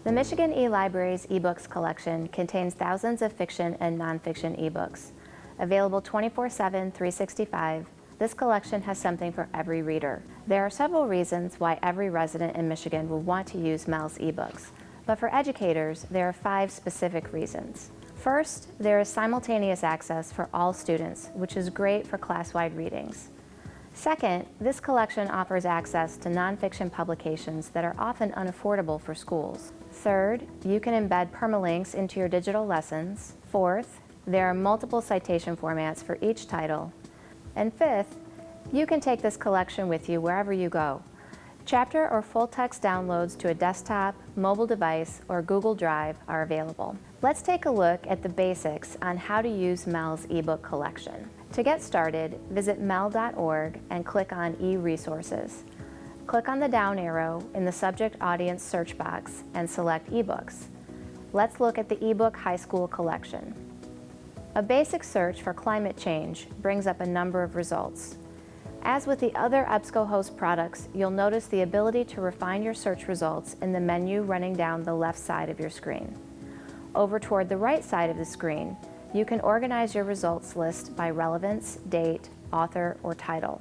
The Michigan eLibrary's eBooks collection contains thousands of fiction and nonfiction eBooks. Available 24/7, 365, this collection has something for every reader. There are several reasons why every resident in Michigan will want to use MEL's eBooks, but for educators, there are 5 specific reasons. First, there is simultaneous access for all students, which is great for class-wide readings. Second, this collection offers access to nonfiction publications that are often unaffordable for schools. Third, you can embed permalinks into your digital lessons. Fourth, there are multiple citation formats for each title. And fifth, you can take this collection with you wherever you go. Chapter or full-text downloads to a desktop, mobile device, or Google Drive are available. Let's take a look at the basics on how to use MEL's ebook collection. To get started, visit mel.org and click on e-resources. Click on the down arrow in the subject audience search box and select eBooks. Let's look at the eBook High School collection. A basic search for climate change brings up a number of results. As with the other EBSCOhost products, you'll notice the ability to refine your search results in the menu running down the left side of your screen. Over toward the right side of the screen, you can organize your results list by relevance, date, author, or title.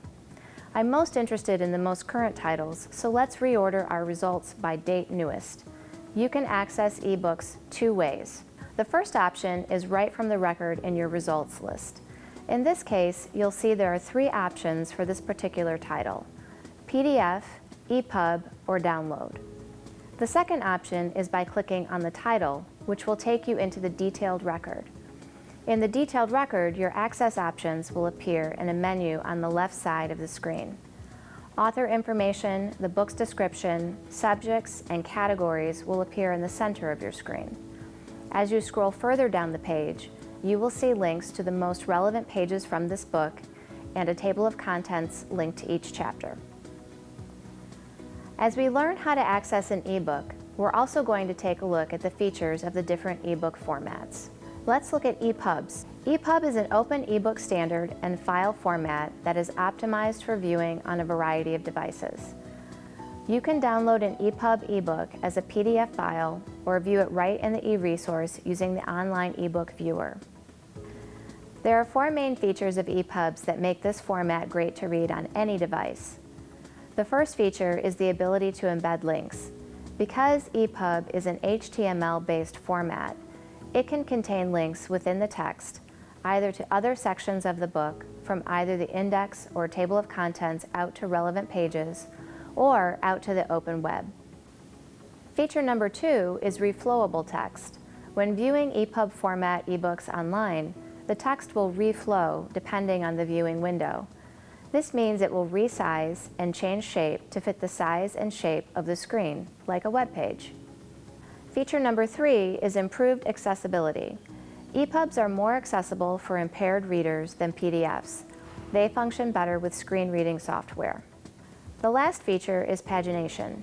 I'm most interested in the most current titles, so let's reorder our results by date newest. You can access eBooks 2 ways. The first option is right from the record in your results list. In this case, you'll see there are 3 options for this particular title: PDF, EPUB, or download. The second option is by clicking on the title, which will take you into the detailed record. In the detailed record, your access options will appear in a menu on the left side of the screen. Author information, the book's description, subjects, and categories will appear in the center of your screen. As you scroll further down the page, you will see links to the most relevant pages from this book and a table of contents linked to each chapter. As we learn how to access an ebook, we're also going to take a look at the features of the different ebook formats. Let's look at ePubs. ePub is an open ebook standard and file format that is optimized for viewing on a variety of devices. You can download an ePub ebook as a PDF file or view it right in the e-resource using the online ebook viewer. There are 4 main features of ePubs that make this format great to read on any device. The first feature is the ability to embed links. Because ePub is an HTML-based format, it can contain links within the text, either to other sections of the book, from either the index or table of contents out to relevant pages, or out to the open web. Feature number 2 is reflowable text. When viewing EPUB format ebooks online, the text will reflow depending on the viewing window. This means it will resize and change shape to fit the size and shape of the screen, like a web page. Feature number 3 is improved accessibility. EPUBs are more accessible for impaired readers than PDFs. They function better with screen reading software. The last feature is pagination.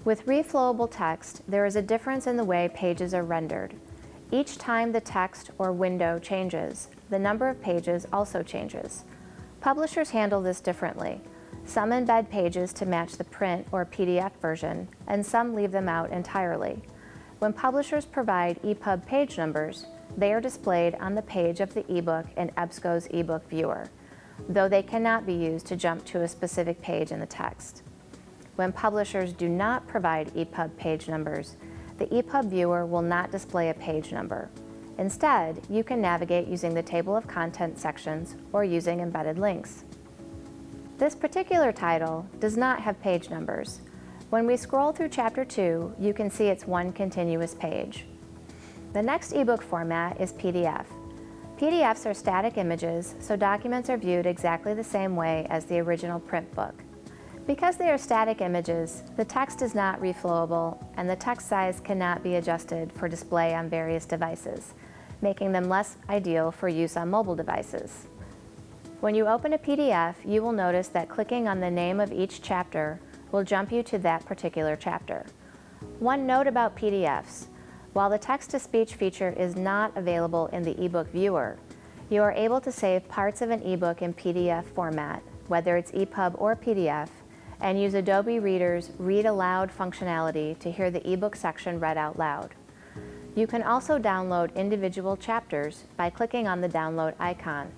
With reflowable text, there is a difference in the way pages are rendered. Each time the text or window changes, the number of pages also changes. Publishers handle this differently. Some embed pages to match the print or PDF version, and some leave them out entirely. When publishers provide EPUB page numbers, they are displayed on the page of the ebook in EBSCO's ebook viewer, though they cannot be used to jump to a specific page in the text. When publishers do not provide EPUB page numbers, the EPUB viewer will not display a page number. Instead, you can navigate using the table of contents sections or using embedded links. This particular title does not have page numbers. When we scroll through Chapter 2, you can see it's one continuous page. The next ebook format is PDF. PDFs are static images, so documents are viewed exactly the same way as the original print book. Because they are static images, the text is not reflowable and the text size cannot be adjusted for display on various devices, making them less ideal for use on mobile devices. When you open a PDF, you will notice that clicking on the name of each chapter will jump you to that particular chapter. One note about PDFs: while the text-to-speech feature is not available in the ebook viewer, you are able to save parts of an ebook in PDF format, whether it's EPUB or PDF, and use Adobe Reader's Read Aloud functionality to hear the ebook section read out loud. You can also download individual chapters by clicking on the download icon.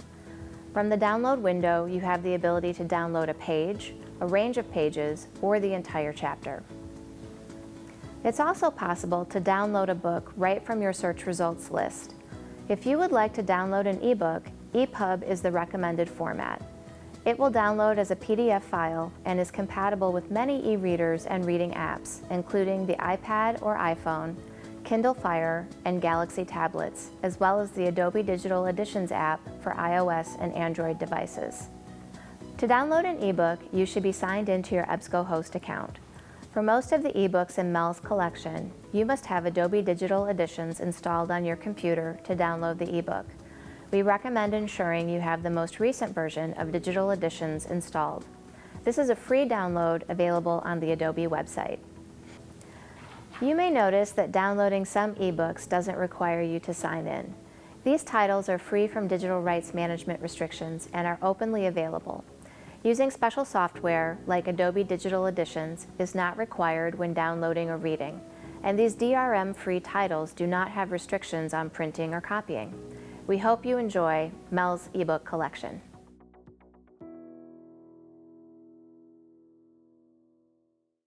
From the download window, you have the ability to download a page, a range of pages, or the entire chapter. It's also possible to download a book right from your search results list. If you would like to download an ebook, EPUB is the recommended format. It will download as a PDF file and is compatible with many e-readers and reading apps, including the iPad or iPhone, Kindle Fire, and Galaxy tablets, as well as the Adobe Digital Editions app for iOS and Android devices. To download an ebook, you should be signed into your EBSCOhost account. For most of the ebooks in MEL's collection, you must have Adobe Digital Editions installed on your computer to download the ebook. We recommend ensuring you have the most recent version of Digital Editions installed. This is a free download available on the Adobe website. You may notice that downloading some ebooks doesn't require you to sign in. These titles are free from digital rights management restrictions and are openly available. Using special software like Adobe Digital Editions is not required when downloading or reading, and these DRM-free titles do not have restrictions on printing or copying. We hope you enjoy MEL's ebook collection.